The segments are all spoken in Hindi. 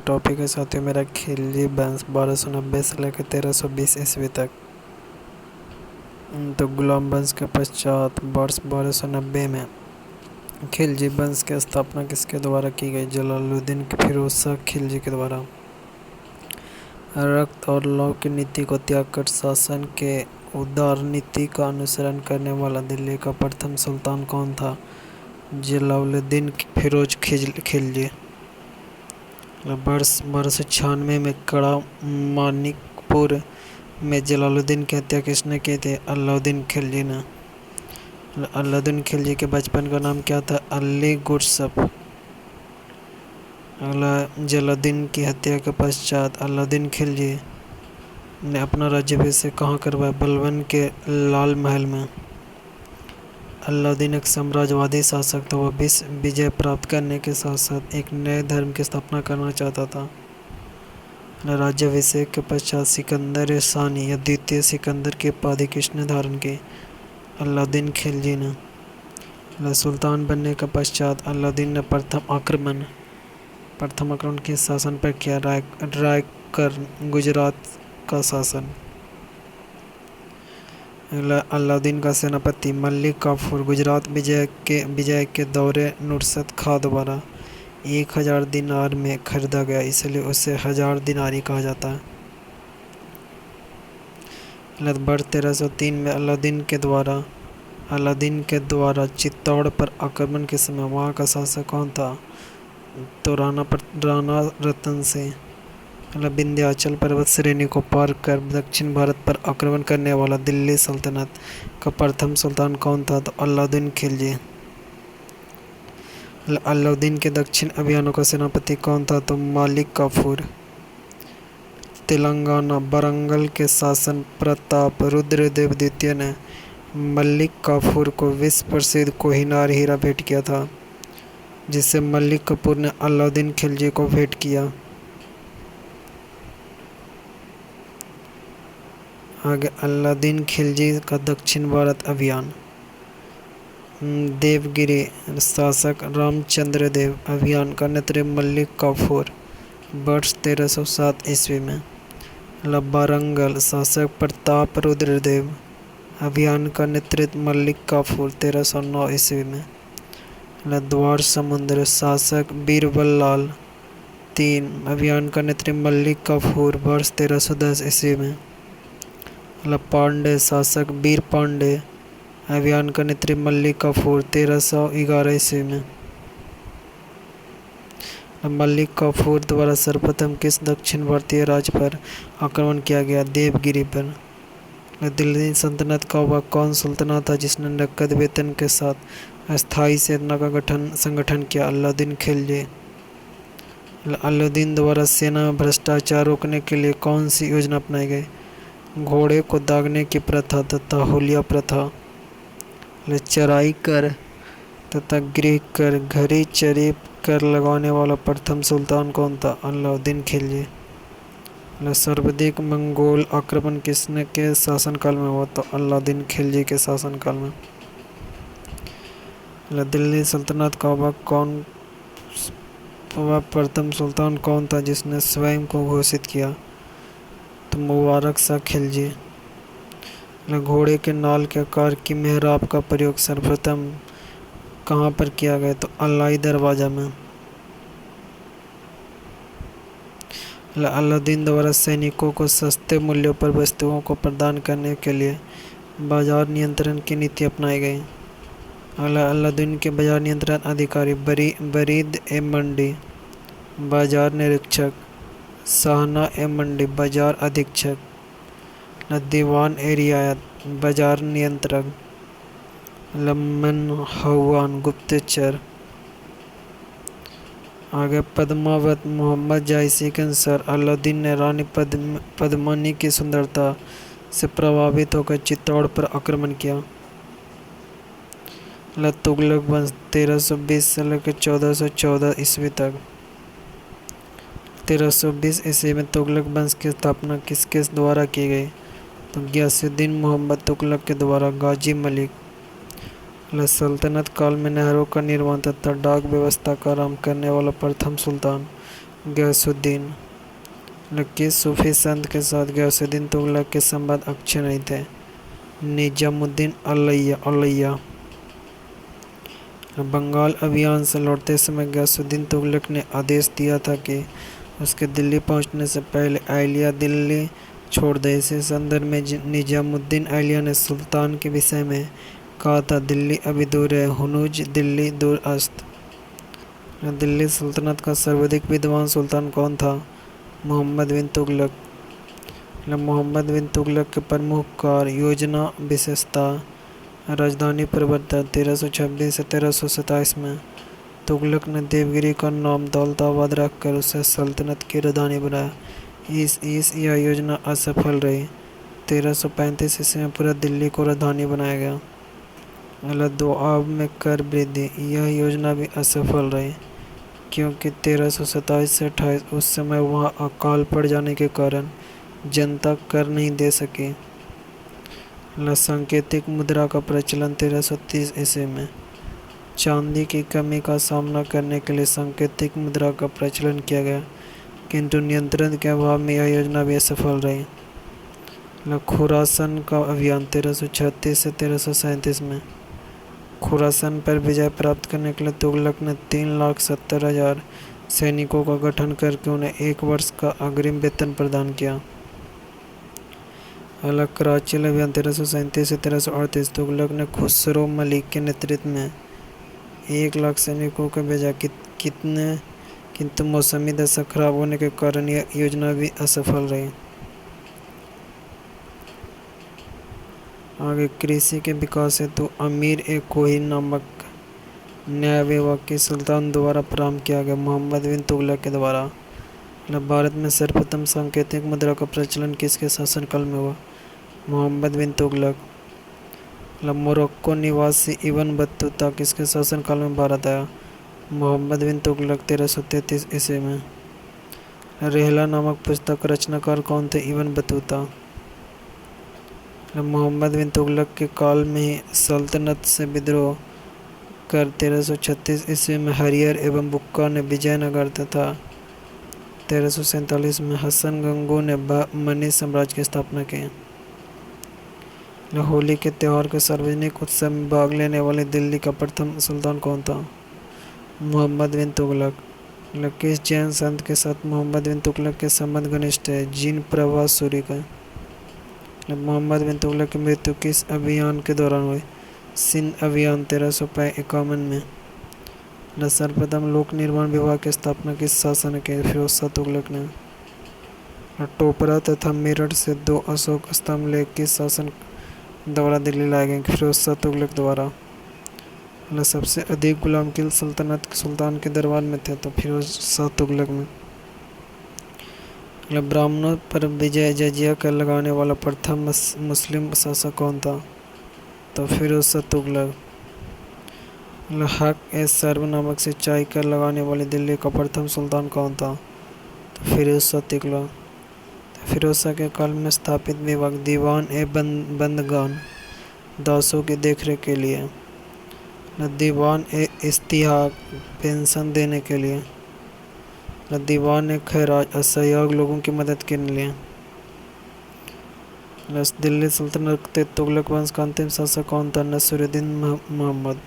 टॉपिक है साथियों मेरा खिलजी वंश 1290 से लेकर 1320 ईस्वी तक। तो गुलाम वंश के पश्चात वर्ष 1290 में खिलजी वंश की स्थापना किसके द्वारा की गई? जलालुद्दीन फिरोज शाह खिलजी के द्वारा। रक्त और लौ की नीति को त्याग कर शासन के उदार नीति का अनुसरण करने वाला दिल्ली का प्रथम सुल्तान कौन था? जलालुद्दीन फिरोज खिलजी। वर्ष 1296 में कड़ा मानिकपुर में जलालुद्दीन की हत्या किसने की थी? अलाउद्दीन खिलजी ने। अलाउद्दीन खिलजी के बचपन का नाम क्या था? अली गुरसफ। अगला, जलालुद्दीन की हत्या के पश्चात अलाउद्दीन खिलजी ने अपना राज्याभिषेक कहाँ करवाया? बलबन के लाल महल में। अलाउद्दीन एक साम्राज्यवादी शासक था। वह विजय प्राप्त करने के साथ साथ एक नए धर्म की स्थापना करना चाहता था। राज्याभिषेक के पश्चात सिकंदर सानी या द्वितीय सिकंदर की उपाधि किसने धारण की? अलाउद्दीन खिलजी ने। सुल्तान बनने के पश्चात अलाउद्दीन ने प्रथम आक्रमण किस शासन पर किया? रायकर गुजरात का शासन। अलाउद्दीन का सेनापति मलिक काफूर गुजरात विजय के दौरे नुसरत खां द्वारा 1000 दिनार में खरीदा गया, इसलिए उसे 1000 दिनारी कहा जाता है। वर्ष 1303 में अलाउद्दीन के द्वारा चित्तौड़ पर आक्रमण के समय वहाँ का शासक कौन था? तो राणा रतन सिंह। विंध्याचल पर्वत श्रेणी को पार कर दक्षिण भारत पर आक्रमण करने वाला दिल्ली सल्तनत का प्रथम सुल्तान कौन था? तो अलाउद्दीन खिलजी। अलाउद्दीन के दक्षिण अभियानों का सेनापति कौन था? तो मलिक काफूर। तेलंगाना वारंगल के शासन प्रताप रुद्रदेव द्वितीय ने मलिक काफूर को विश्व प्रसिद्ध कोहिनूर हीरा भेंट किया था, जिसे मलिक काफूर ने अलाउद्दीन खिलजी को भेंट किया। आगे, अलाउद्दीन खिलजी का दक्षिण भारत अभियान। देवगिरी शासक रामचंद्र देव अभियान का नेतृत्व मलिक काफूर वर्ष 1307 ईस्वी में। वारंगल शासक प्रताप रुद्रदेव अभियान का नेतृत्व मलिक काफूर 1309 ईस्वी में। द्वार समुद्र शासक बीरबललाल III अभियान का नेतृत्व मलिक काफूर वर्ष 1310 ईस्वी में। पांडे शासक वीर पांडे अभियान का नेतृत्व मलिक काफूर 1311 ईस्वी में। मलिक काफूर द्वारा सर्वप्रथम किस दक्षिण भारतीय राज्य पर आक्रमण किया गया? देवगिरी पर। दिल्ली सल्तनत का वह कौन सुल्तान था जिसने नकद वेतन के साथ अस्थायी सेना का संगठन किया? अलाउद्दीन खिलजी। अलाउद्दीन द्वारा सेना में भ्रष्टाचार रोकने के लिए कौन सी योजना अपनाई गई? घोड़े को दागने की प्रथा तथा हुलिया प्रथा। चराई कर तथा गृह कर घड़ी चरी कर लगाने वाला प्रथम सुल्तान कौन था? अलाउद्दीन खिलजी। सर्वाधिक मंगोल आक्रमण किसने के शासनकाल में हुआ? तो अलाउद्दीन खिलजी के शासनकाल में। दिल्ली सल्तनत का वह प्रथम सुल्तान कौन था जिसने स्वयं को घोषित किया? तो मुबारक शाह खिलजी। घोड़े के नाल के आकार की मेहराब का प्रयोग सर्वप्रथम कहाँ पर किया गया? तो अलाई दरवाजा में। अलाउद्दीन द्वारा सैनिकों को सस्ते मूल्यों पर वस्तुओं को प्रदान करने के लिए बाजार नियंत्रण की नीति अपनाई गई। अलाउद्दीन के बाजार नियंत्रण अधिकारी बरीद ए मंडी बाजार निरीक्षक, शाहना ए मंडी बाजार अधीक्षक, दीवान ए रियायत बाजार नियंत्रक, लम्मन हवान गुप्तचर। आगे, पद्मावत मोहम्मद जायसी के अनुसार अलाउद्दीन ने रानी पद्मिनी की सुंदरता से प्रभावित होकर चित्तौड़ पर आक्रमण किया। तुगलक वंश 1320 से लेकर 1414 ईस्वी तक। 1320 ईस्वी में तुगलक वंश की स्थापना किसके द्वारा की गई? तो गियासुद्दीन मोहम्मद तुगलक के द्वारा। गाजी मलिक। सल्तनत काल में नहरों का निर्माण तथा डाक व्यवस्था का आरंभ करने वाला प्रथम सुल्तान गयासुद्दीन। किस सूफी संत के साथ गयासुद्दीन तुगलक के संबंध अच्छे नहीं थे? निजामुद्दीन औलिया। बंगाल अभियान से लौटते समय गयासुद्दीन तुगलक ने आदेश दिया था कि उसके दिल्ली पहुंचने से पहले अहलिया दिल्ली छोड़ दे। इसी संदर्भ में निजामुद्दीन औलिया ने सुल्तान के विषय में कहा था, दिल्ली अभी दूर है, हुनूज दिल्ली दूर अस्त। दिल्ली सल्तनत का सर्वाधिक विद्वान सुल्तान कौन था? मोहम्मद बिन तुगलक। मोहम्मद बिन तुगलक के प्रमुख कार्य, योजना, विशेषता, राजधानी परिवर्तन। 1326 से 1327 में तुगलक ने देवगिरी का नाम दौलताबाद रखकर उसे सल्तनत की राजधानी बनाया। यह योजना असफल रही। 1335 ईस्वी में पूरा दिल्ली को राजधानी बनाया गया। दोआब में कर वृद्धि, यह योजना भी असफल रही क्योंकि 1327 से 28 उस समय वहाँ अकाल पड़ जाने के कारण जनता कर नहीं दे सकी। सांकेतिक मुद्रा का प्रचलन 1330 ईस्वी में। चांदी की कमी का सामना करने के लिए सांकेतिक मुद्रा का प्रचलन किया गया, किंतु नियंत्रण के अभाव में यह योजना भी असफल रही। खुरासन का अभियान 1336 से 1337 में। खुरासन पर विजय प्राप्त करने के लिए तुगलक ने 3,70,000 सैनिकों का गठन करके उन्हें 1 वर्ष का अग्रिम वेतन प्रदान किया। कराची अभियान 1337 से 1338। तुगलक ने खुसरो मलिक के नेतृत्व में 1,00,000 सैनिकों को भेजा, किंतु मौसमी दशा खराब होने के कारण यह योजना भी असफल रही। आगे, कृषि के विकास हेतु अमीर ए कोही नामक नया विभाग सुल्तान द्वारा प्रारंभ किया गया, मोहम्मद बिन तुगलक के द्वारा। भारत में सर्वप्रथम सांकेतिक मुद्रा का प्रचलन किसके शासनकाल में हुआ? मोहम्मद बिन तुगलक। मोरक्को निवासी इब्न बतूता किसके शासनकाल में भारत आया? मोहम्मद बिन तुगलक 1333 ईस्वी में। रेहला नामक पुस्तक रचनाकार कौन थे? Ibn Battuta. मोहम्मद बिन तुगलक के काल में ही सल्तनत से विद्रोह कर 1336 ईस्वी में हरियर एवं बुक्का ने विजयनगर तथा 1347 में हसन गंगू ने बहमनी साम्राज्य की स्थापना की। होली के त्यौहार के सार्वजनिक उत्सव में भाग लेने वाले दिल्ली का प्रथम सुल्तान कौन था? मोहम्मद बिन तुगलक। किस जैन संत के साथ मोहम्मद बिन तुगलक के संबंध घनिष्ठ है? जिन प्रभा सूरी का। मोहम्मद बिन तुगलक की मृत्यु किस अभियान के दौरान हुई? सिंध अभियान 1351 में। सर्वप्रथम लोक निर्माण विभाग की स्थापना किस शासक के? फिरोज शाह तुगलक ने। टोपरा तथा मेरठ से 2 अशोक स्तंभ लेख किस शासक द्वारा दिल्ली लाए गए? फिरोज शाह तुगलक द्वारा। सबसे अधिक गुलाम किल सल्तनत सुल्तान के दरबार में थे, तो फिरोज शाह तुगलक में। ब्राह्मणों पर विजय जजिया कर लगाने वाला प्रथम मुस्लिम शासक कौन था? तो फिरोज शाह तुगलक। हक ए सर्व नामक सिंचाई कर लगाने वाली दिल्ली का प्रथम सुल्तान कौन था? तो फिरोज शाह तुगलक। फिरोज शाह के काल में स्थापित विभाग दीवान ए बंदगान दासों की देखरेख के लिए, दीवान ए इस्तिहाक पेंशन देने के लिए, दीवान ए खैराज असहयोग लोगों की मदद के लिए। दिल्ली सल्तनत के तुगलक वंश का अंतिम शासक कौन था? नसीरुद्दीन महमूद।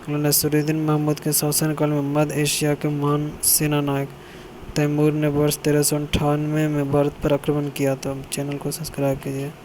नसीरुद्दीन महमूद के शासनकाल में मध्य एशिया के महान सेनानायक तैमूर ने वर्ष 1398 में भारत पर आक्रमण किया था। चैनल को सब्सक्राइब कीजिए।